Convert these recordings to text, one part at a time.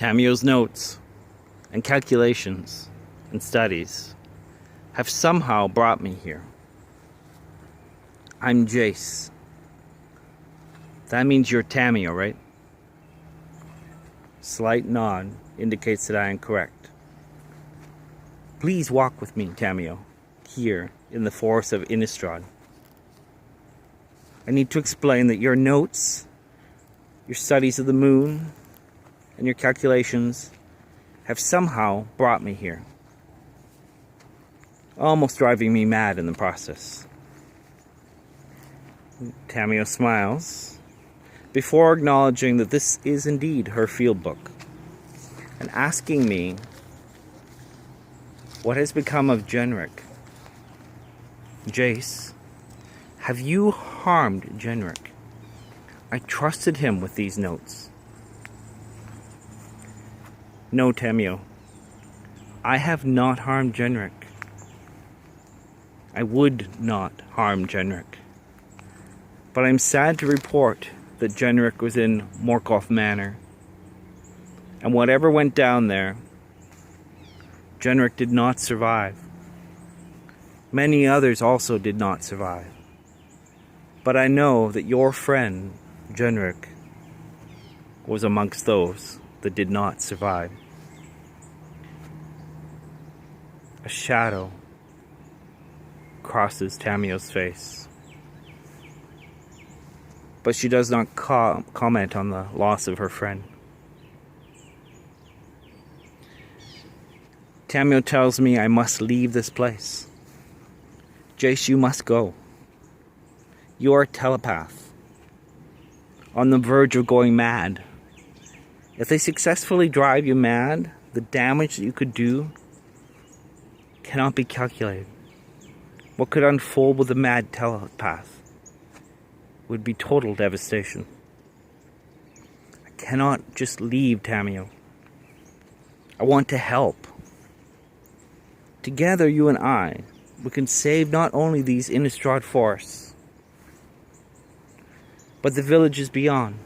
Tamiyo's notes and calculations and studies have somehow brought me here. I'm Jace. That means you're Tamiyo, right? Slight nod indicates that I am correct. Please walk with me, Tamiyo, here in the forest of Innistrad. I need to explain that your notes, your studies of the moon, and your calculations have somehow brought me here. Almost driving me mad in the process. Tamiyo smiles before acknowledging that this is indeed her field book and asking me what has become of Genric. Jace, have you harmed Genric? I trusted him with these notes. No, Tamiyo. I have not harmed Genric. I would not harm Genric. But I'm sad to report that Genric was in Morkoth Manor. And whatever went down there, Genric did not survive. Many others also did not survive. But I know that your friend, Genric, was amongst those that did not survive. A shadow crosses Tamiyo's face. But she does not comment on the loss of her friend. Tamiyo tells me I must leave this place. Jace, you must go. You are a telepath, on the verge of going mad. If they successfully drive you mad, the damage that you could do cannot be calculated. What could unfold with a mad telepath would be total devastation. I cannot just leave, Tamiyo. I want to help. Together, you and I, we can save not only these Innistrad forests, but the villages beyond,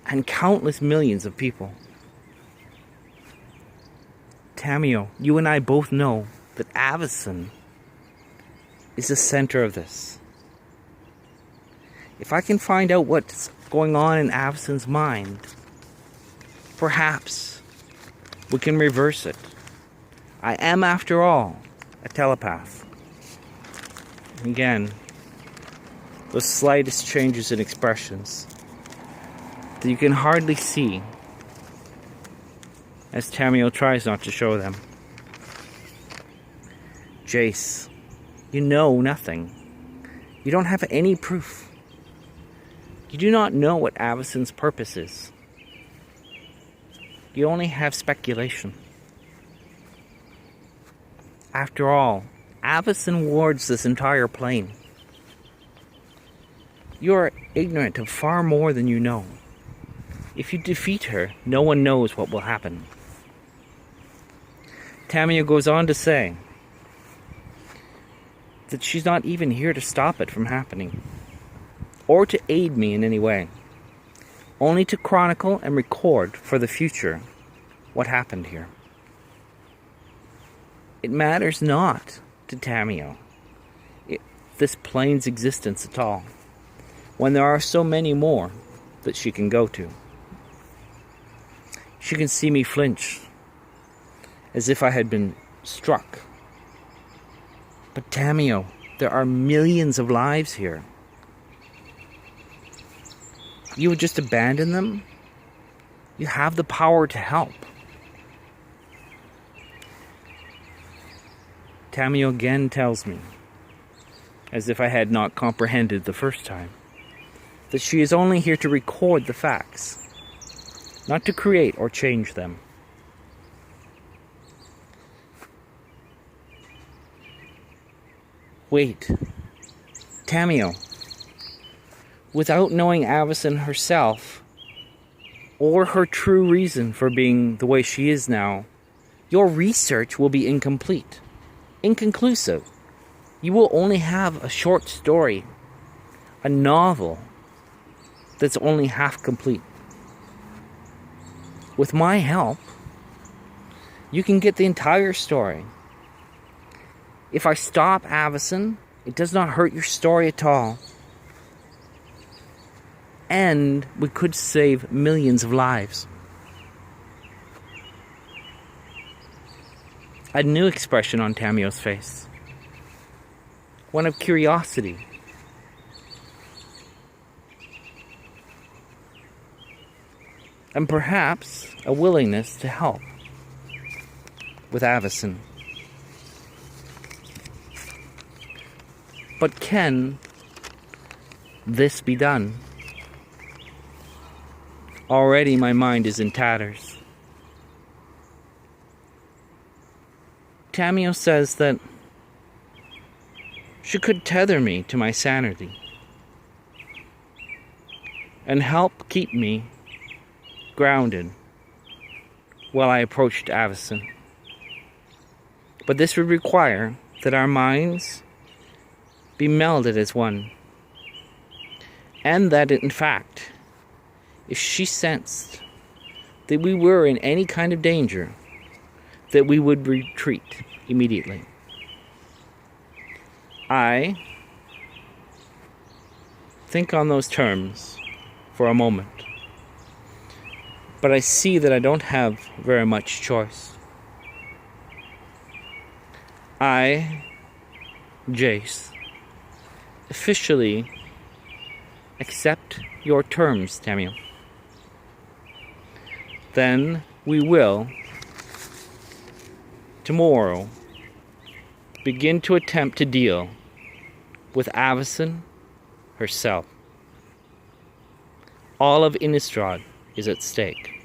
and countless millions of people. Tamiyo, you and I both know that Avacyn is the center of this. If I can find out what's going on in Avacyn's mind, perhaps we can reverse it. I am, after all, a telepath. Again, the slightest changes in expressions that you can hardly see as Tamiyo tries not to show them. Jace, you know nothing. You don't have any proof. You do not know what Avacyn's purpose is. You only have speculation. After all, Avacyn wards this entire plane. You are ignorant of far more than you know. If you defeat her, no one knows what will happen. Tamiyo goes on to say that she's not even here to stop it from happening, or to aid me in any way, only to chronicle and record for the future what happened here. It matters not to Tamiyo this plane's existence at all, when there are so many more that she can go to. She can see me flinch, as if I had been struck. But Tamiyo, there are millions of lives here. You would just abandon them? You have the power to help. Tamiyo again tells me, as if I had not comprehended the first time, that she is only here to record the facts, not to create or change them. Wait, Tamiyo, without knowing Avacyn herself, or her true reason for being the way she is now, your research will be incomplete, inconclusive. You will only have a short story, a novel that's only half complete. With my help, you can get the entire story. If I stop Avacyn, it does not hurt your story at all. And we could save millions of lives. A new expression on Tamiyo's face. One of curiosity. And perhaps a willingness to help with Avacyn. But can this be done? Already my mind is in tatters. Tamiyo says that she could tether me to my sanity and help keep me grounded while I approached Avacyn. But this would require that our minds be melded as one, and that in fact, if she sensed that we were in any kind of danger, that we would retreat immediately. I think on those terms for a moment, but I see that I don't have very much choice. I, Jace, officially accept your terms, Tamiyo. Then we will, tomorrow, begin to attempt to deal with Avacyn herself. All of Innistrad is at stake.